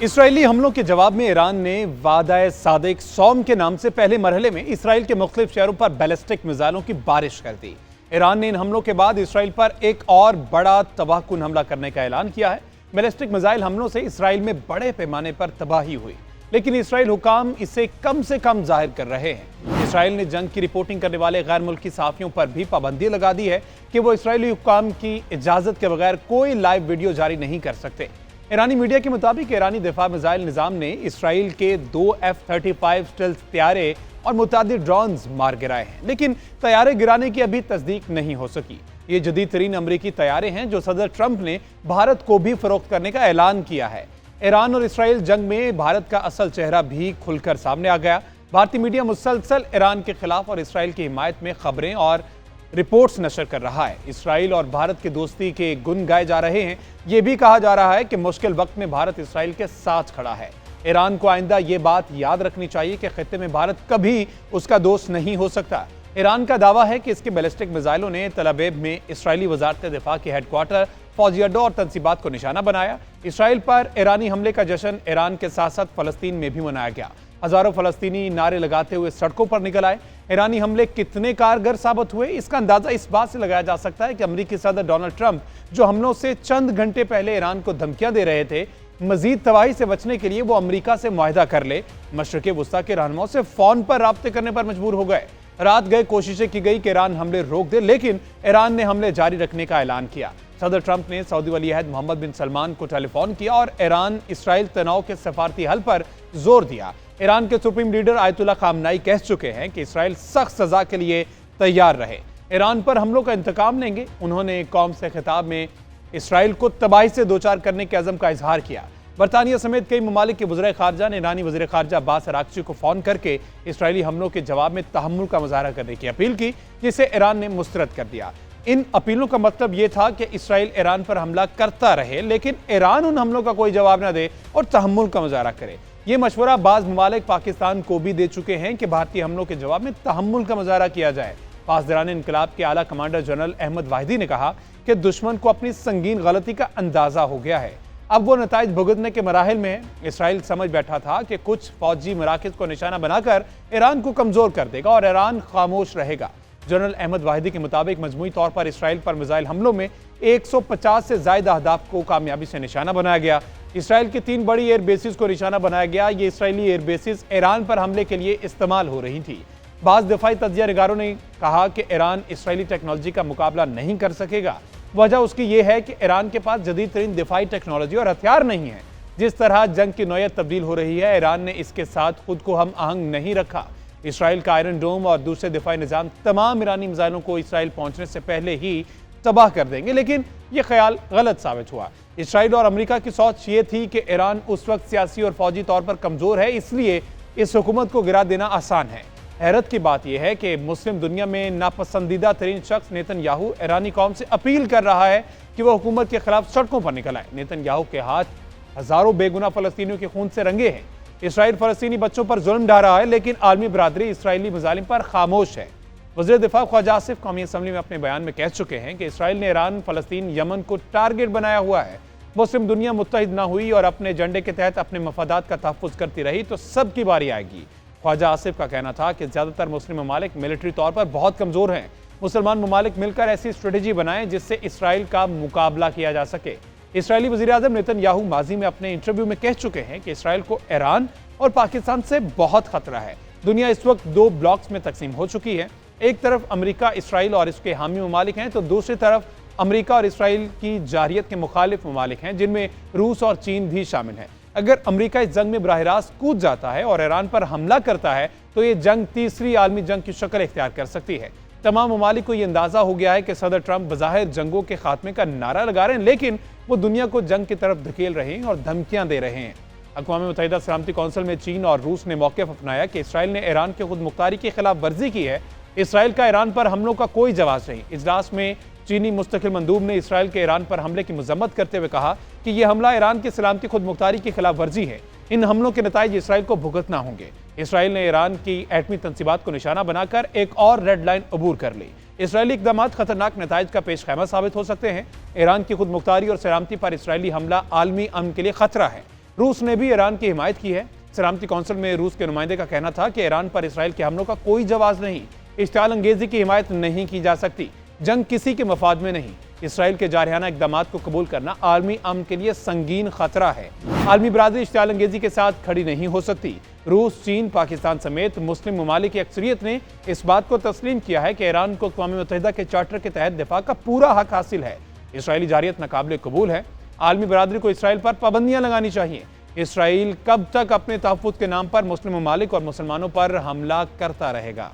Israeli हमलों के जवाब में ईरान ने वादा सादिक सौम के नाम से पहले मरहले में इसराइल के मुख्तलिफ शहरों पर बैलिस्टिक मिसाइलों की बारिश कर दी। ईरान ने इन हमलों के बाद इसराइल पर एक और बड़ा तबाहकुन हमला करने का ऐलान किया है। बैलिस्टिक मिसाइल हमलों से इसराइल में बड़े पैमाने पर तबाही हुई, लेकिन इसराइल हुकाम इसे कम से कम जाहिर कर रहे हैं। इसराइल ने जंग की रिपोर्टिंग करने वाले गैर मुल्की सहाफियों पर भी पाबंदी लगा दी है कि वो इसराइली हुकाम की इजाजत के बगैर कोई लाइव वीडियो जारी नहीं कर सकते। ईरानी मीडिया के मुताबिक ईरानी दिफा मिसाइल निजाम ने इसराइल के 2 F-35 स्टेल्थ तैयारे और मुतादिद ड्रोन्स मार गिराए हैं, लेकिन तैयारे गिराने की अभी तस्दीक नहीं हो सकी। ये जदीद तरीन अमरीकी तैयारे हैं जो सदर ट्रंप ने भारत को भी फरोख्त करने का ऐलान किया है। ईरान और इसराइल जंग में भारत का असल चेहरा भी खुलकर सामने आ गया। भारतीय मीडिया मुसलसल ईरान के खिलाफ और इसराइल की हिमायत में खबरें और रिपोर्ट्स नशर कर रहा है। इसराइल और भारत की दोस्ती के गुण गाए जा रहे हैं। यह भी कहा जा रहा है कि मुश्किल वक्त में भारत इसराइल के साथ खड़ा है। ईरान को आइंदा ये बात याद रखनी चाहिए कि खित्ते में भारत कभी उसका दोस्त नहीं हो सकता। ईरान का दावा है कि इसके बैलिस्टिक मिसाइलों ने तल अवीव में इसराइली वजारत दिफा के हेडक्वार्टर, फौजी अड्डों और तंसीबात को निशाना बनाया। इसराइल पर ईरानी हमले का जश्न ईरान के साथ साथ फलस्तीन में भी मनाया गया। हजारों फलस्तीनी नारे लगाते हुए सड़कों पर निकल आए। ईरानी हमले कितने कारगर साबित हुए, इसका अंदाजा इस बात से लगाया जा सकता है कि अमेरिकी सदर डोनाल्ड ट्रंप, जो हमलों से चंद घंटे पहले ईरान को धमकियां दे रहे थे, मजीद तबाही से बचने के लिए वो अमेरिका से मुआहदा कर ले, मशरिक़ वुस्ता के रहनुमाओं से फोन पर राब्ते करने पर मजबूर हो गए। रात गए कोशिशें की गई कि ईरान हमले रोक दे, लेकिन ईरान ने हमले जारी रखने का ऐलान किया। सदर ट्रंप ने सऊदी वली अहद मोहम्मद बिन सलमान को टेलीफोन किया और ईरान इसराइल तनाव के सफारती हल पर जोर दिया। ईरान के सुप्रीम लीडर आयतुल्लाह खामनाई कह चुके हैं कि इसराइल सख्त सजा के लिए तैयार रहे, ईरान पर हमलों का इंतकाम लेंगे। उन्होंने कौम से खिताब में इसराइल को तबाही से दो चार करने के अज़म का इजहार किया। बरतानिया समेत कई ममालिक के वज़ीर ख़ारजा ने ईरानी वज़ीर ख़ारजा अब्बास अराग़ची को फ़ोन करके इसराइली हमलों के जवाब में तहम्मुल का मुज़ाहरा करने की अपील की, जिसे ईरान ने मुस्तरद कर दिया। इन अपीलों का मतलब ये था कि इसराइल ईरान पर हमला करता रहे, लेकिन ईरान उन हमलों का कोई जवाब न दे और तहम्मुल का मुज़ाहरा करे। ये मशवरा बाज़ ममालिक पाकिस्तान को भी दे चुके हैं कि भारतीय हमलों के जवाब में तहम्मुल का मुज़ाहरा किया जाए। पासदारान इनकलाब के आला कमांडर जनरल अहमद वाहिदी ने कहा कि दुश्मन को अपनी संगीन गलती का अंदाजा हो गया है, अब वो नताइज भुगतने के मराहिल में है। इसराइल समझ बैठा था कि कुछ फौजी मराकज़ को निशाना बनाकर ईरान को कमज़ोर कर देगा और ईरान खामोश रहेगा। जनरल अहमद वाहिदी के मुताबिक मजमूई तौर पर इसराइल पर मिसाइल हमलों में 150 से ज़ायद अहदाफ को कामयाबी से निशाना बनाया गया। इसराइल की 3 बड़ी एयर बेसिस को निशाना बनाया गया। ये इसराइली एयर बेसिस ईरान पर हमले के लिए इस्तेमाल हो रही थी। बाज़ दिफाई तज्जिया निगारों ने कहा कि ईरान इसराइली टेक्नोलॉजी का मुकाबला नहीं कर सकेगा। वजह उसकी यह है कि ईरान के पास जदीद तरीन दिफाई टेक्नोलॉजी और हथियार नहीं है। जिस तरह जंग की नौयत तब्दील हो रही है, ईरान ने इसके साथ खुद को हम आहंग नहीं रखा। इसराइल का आयरन डोम और दूसरे दिफाई निज़ाम तमाम ईरानी मिसाइलों को इसराइल पहुंचने से पहले ही तबाह कर देंगे, लेकिन यह ख्याल गलत साबित हुआ। इसराइल और अमेरिका की सोच ये थी कि ईरान उस वक्त सियासी और फौजी तौर पर कमज़ोर है, इसलिए इस हुकूमत को गिरा देना आसान है। हैरत की बात यह है कि मुस्लिम दुनिया में नापसंदीदा तरीन शख्स नेतन्याहू ईरानी कौम से अपील कर रहा है कि वह हुकूमत के खिलाफ सड़कों पर निकल आए। नेतन्याहू के हाथ हजारों बेगुनाह फलस्तीनियों के खून से रंगे हैं। इसराइल फलस्तीनी बच्चों पर जुल्म ढा रहा है, लेकिन आलमी बरादरी इसराइली मिसाइलों पर खामोश है। वज़ीर दिफा ख्वाजा आसिफ कौमी असम्बली में अपने बयान में कह चुके हैं कि इसराइल ने ईरान, फलस्तीन, यमन को टारगेट बनाया हुआ है। मुस्लिम दुनिया मुत्तहिद ना हुई और अपने एजेंडे के तहत अपने मफादात का तहफ़्फ़ुज़ करती रही तो सबकी बारी आएगी। ख्वाजा आसिफ का कहना था कि ज़्यादातर मुस्लिम ममालिक मिलिट्री तौर पर बहुत कमज़ोर हैं। मुसलमान ममालिक मिलकर ऐसी स्ट्रेटजी बनाएं जिससे इसराइल का मुकाबला किया जा सके। इसराइली वज़ीर आज़म नेतन्याहू माजी में अपने इंटरव्यू में कह चुके हैं कि इसराइल को ईरान और पाकिस्तान से बहुत खतरा है। दुनिया इस वक्त 2 ब्लॉक्स में तकसीम हो चुकी है। एक तरफ अमेरिका, इसराइल और इसके हामी ममालिक हैं, तो दूसरी तरफ अमेरिका और इसराइल की जारियत के मुखालिफ ममालिक हैं, जिनमें रूस और चीन भी शामिल हैं। अगर अमेरिका इस जंग में बराह रास्त कूद जाता है और ईरान पर हमला करता है तो ये जंग तीसरी आलमी जंग की शक्ल इख्तियार कर सकती है। तमाम ममालिक को यह अंदाजा हो गया है कि सदर ट्रंप बज़ाहिर जंगों के खात्मे का नारा लगा रहे हैं, लेकिन वो दुनिया को जंग की तरफ धकेल रहे हैं और धमकियां दे रहे हैं। अक़वाम मुत्तहिदा सलामती कौंसिल में चीन और रूस ने मौक़िफ़ अपनाया कि इसराइल ने ईरान की खुद मुख्तारी की खिलाफ वर्जी की है। इसराइल का ईरान पर हमलों का कोई जवाब नहीं। इजलास में चीनी मुस्तकिल मंदूब ने इसराइल के ईरान पर हमले की मजम्मत करते हुए कहा कि यह हमला ईरान की सलामती खुद मुख्तारी की खिलाफ वर्जी है। इन हमलों के नताइज इसराइल को भुगतना होंगे। इसराइल ने ईरान की एटमी तंसीबात को निशाना बनाकर एक और रेड लाइन अबूर कर ली। इसराइली इक़दाम खतरनाक नताइज का पेश खैमा साबित हो सकते हैं। ईरान की खुद मुख्तारी और सलामती पर इसराइली हमला आलमी अमन के लिए खतरा है। रूस ने भी ईरान की हिमायत की है। सलामती कौंसिल में रूस के नुमाइंदे का कहना था कि ईरान पर इसराइल के हमलों का कोई जवाब नहीं, इश्तियाल अंगेजी की हिमायत नहीं की जा सकती, जंग किसी के मफाद में नहीं। इसराइल के जारहाना इकदामात को कबूल करना आलमी अमन के लिए संगीन खतरा है। आलमी बरादरी इश्तियाल अंगेजी के साथ खड़ी नहीं हो सकती। रूस, चीन, पाकिस्तान समेत मुस्लिम ममालिक की अक्सरियत ने इस बात को तस्लीम किया है कि ईरान को अक़वाम मुत्तहिदा के चार्टर के तहत दिफा का पूरा हक हासिल है। इसराइली जारियत नाकाबिल कबूल है। आलमी बरादरी को इसराइल पर पाबंदियां लगानी चाहिए। इसराइल कब तक अपने तहफ़्फ़ुज़ के नाम पर मुस्लिम ममालिक और मुसलमानों पर हमला करता रहेगा?